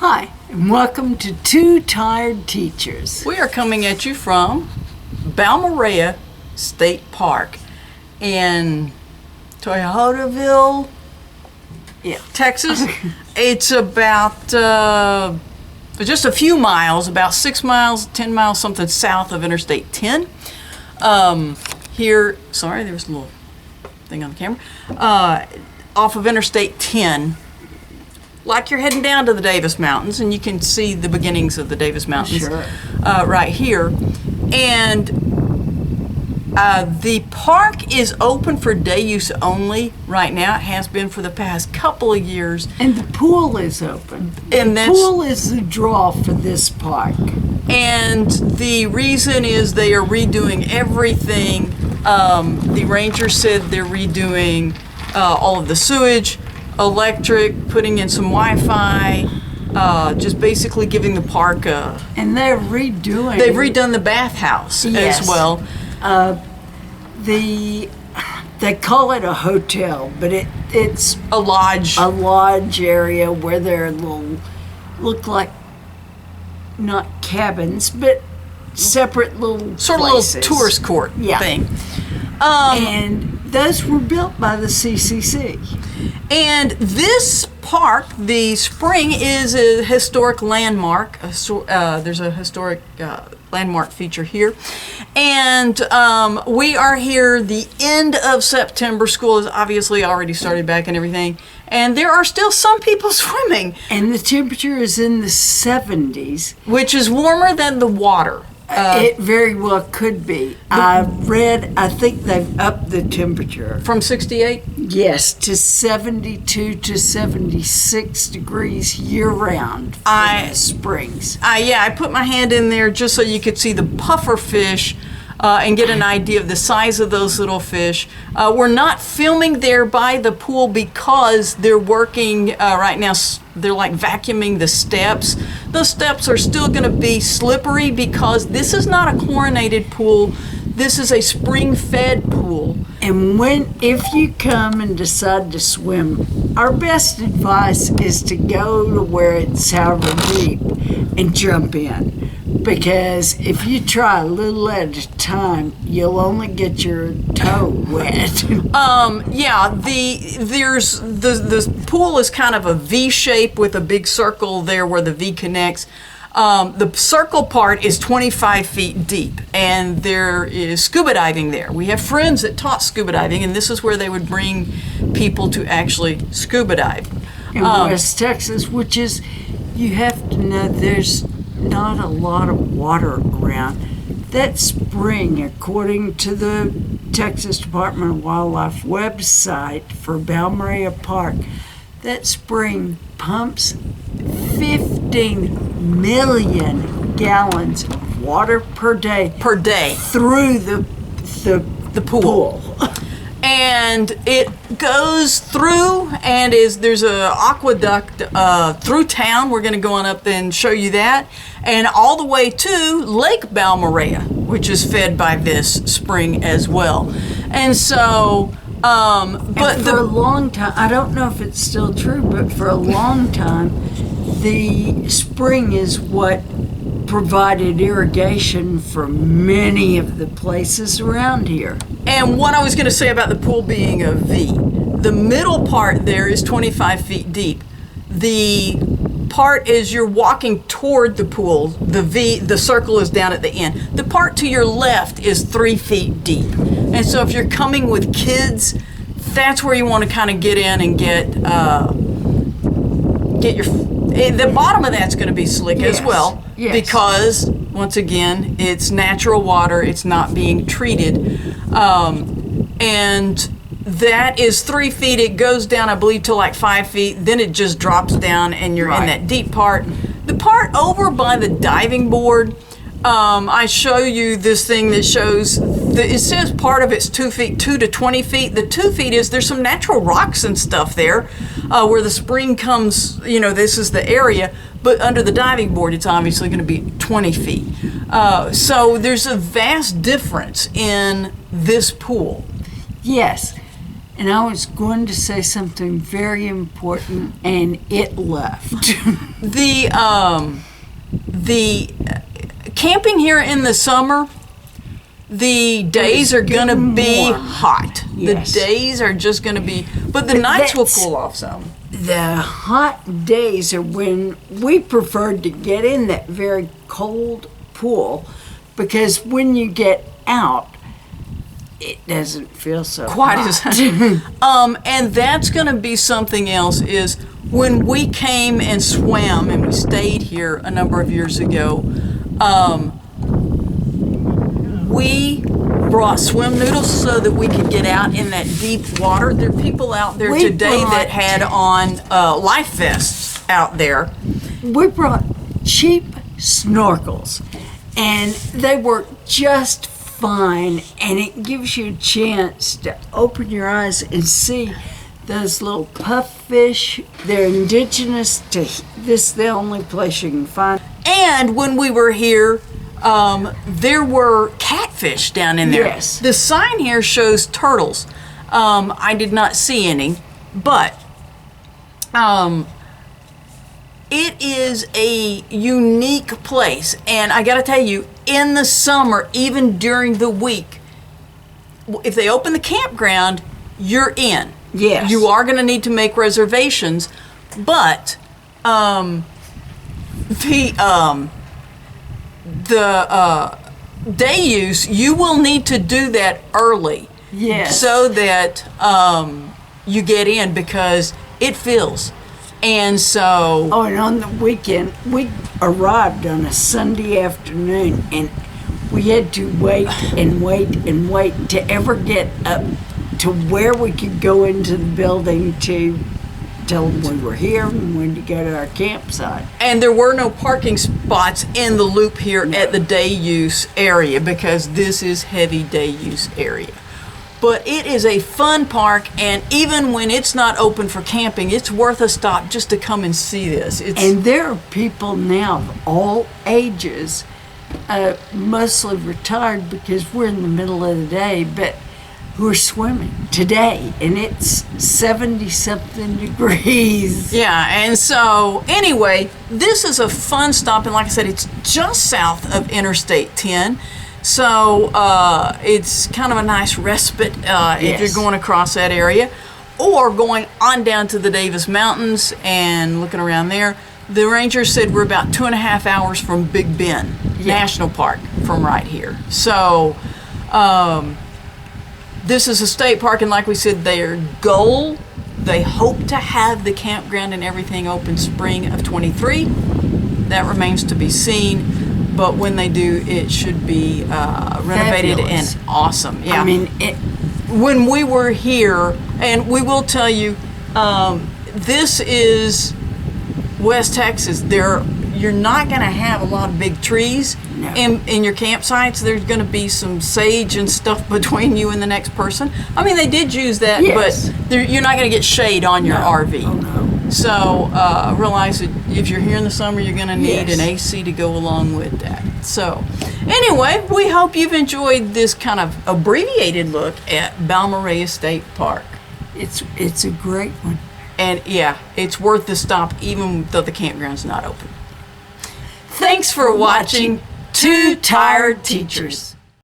Hi, and welcome to Two Tired Teachers. We are coming at you from Balmorhea State Park in Toyahvale, Texas. It's about just a few miles, about 6 miles, 10 miles, something south of Interstate 10. Sorry, there was a little thing on the camera. Off of Interstate 10. Like you're heading down to the Davis Mountains, and you can see the beginnings of the Davis Mountains right here. And the park is open for day use only right now. It has been for the past couple of years. And the pool is open. And the pool is the draw for this park. And the reason is they are redoing everything. The ranger said they're redoing all of the sewage, electric, putting in some Wi-Fi, just basically giving the park a... And they've redone the bathhouse as well. They call it a hotel, but it's a lodge. A lodge area where there look like not cabins, but separate little sort places. of little tourist court thing. And those were built by the CCC. And this park, the spring, is a historic landmark. There's a historic landmark feature here. And we are here the end of September. School has obviously already started back and everything. And there are still some people swimming. And the temperature is in the 70s. Which is warmer than the water. It very well could be. I think they've upped the temperature. From 68? Yes, to 72 to 76 degrees year-round for the springs. I put my hand in there just so you could see the puffer fish and get an idea of the size of those little fish. We're not filming there by the pool because they're working right now. They're like vacuuming the steps. Those steps are still going to be slippery because this is not a chlorinated pool. This is a spring-fed pool. And if you come and decide to swim, our best advice is to go to where it's however deep and jump in. Because if you try a little at a time, you'll only get your toe wet. The pool is kind of a V shape with a big circle there where the V connects. The circle part is 25 feet deep, and there is scuba diving there. We have friends that taught scuba diving, and this is where they would bring people to actually scuba dive. In West Texas, which is, you have to know, there's not a lot of water around. That spring, according to the Texas Department of Wildlife website for Balmorhea Park, that spring pumps 15 million gallons of water per day through the pool. And it goes through, and there's an aqueduct through town. We're going to go on up and show you that, and all the way to Lake Balmorhea, which is fed by this spring as well. And so, but for a long time, I don't know if it's still true, but for a long time, the spring is what provided irrigation for many of the places around here. And what I was going to say about the pool being a V, the middle part there is 25 feet deep. The part as you're walking toward the pool, the circle is down at the end. The part to your left is 3 feet deep. And so if you're coming with kids, that's where you want to kind of get in and get the bottom of that's going to be slick as well. Yes. Because, once again, it's natural water. It's not being treated. And that is 3 feet. It goes down, I believe, to like 5 feet. Then it just drops down, and you're in that deep part. The part over by the diving board, I show you this thing that shows, it says part of it's 2 feet, 2 to 20 feet. The 2 feet is, there's some natural rocks and stuff there where the spring comes, this is the area. But under the diving board, it's obviously going to be 20 feet. So there's a vast difference in this pool. Yes. And I was going to say something very important, and it left. The camping here in the summer, the days are going to be hot. Yes. The days are just going to be, but the nights will cool off some. The hot days are when we preferred to get in that very cold pool, because when you get out, it doesn't feel so Quite hot. as and that's going to be something else is when we came and swam and we stayed here a number of years ago, we brought swim noodles so that we could get out in that deep water. There are people out there today that had on life vests out there. We brought cheap snorkels, and they work just fine, and it gives you a chance to open your eyes and see those little puffish. They're indigenous to this, the only place you can find. And when we were here, there were catfish down in there. Yes. The sign here shows turtles. I did not see any, but it is a unique place. And I got to tell you, in the summer, even during the week, if they open the campground, you're in. Yes. You are going to need to make reservations, but the day use, you will need to do that early. Yes. So that you get in, because it fills. And so... Oh, and on the weekend, we arrived on a Sunday afternoon, and we had to wait and wait and wait to ever get up to where we could go into the building to tell them we were here and when to go to our campsite. And there were no parking spots in the loop here at the day use area, because this is heavy day use area. But it is a fun park, and even when it's not open for camping, it's worth a stop just to come and see this. And there are people now of all ages, mostly retired because we're in the middle of the day, but who are swimming today, and it's 70-something degrees. Yeah, and so anyway, this is a fun stop, and like I said, it's just south of Interstate 10. So it's kind of a nice respite if you're going across that area, or going on down to the Davis Mountains and looking around there. The ranger said we're about 2.5 hours from Big Bend National Park from right here. So this is a state park, and like we said, their goal, they hope to have the campground and everything open spring of 23. That remains to be seen. But when they do, it should be renovated Fabulous. and awesome. Yeah. I mean, when we were here, and we will tell you, this is West Texas. You're not going to have a lot of big trees in your campsites. There's going to be some sage and stuff between you and the next person. I mean, they did use that, but you're not going to get shade on your RV. Oh, no. So realize that if you're here in the summer, you're going to need an AC to go along with that. So anyway, we hope you've enjoyed this kind of abbreviated look at Balmorhea State Park. It's a great one. And yeah, it's worth the stop even though the campground's not open. Thanks for watching Two Tired Teachers.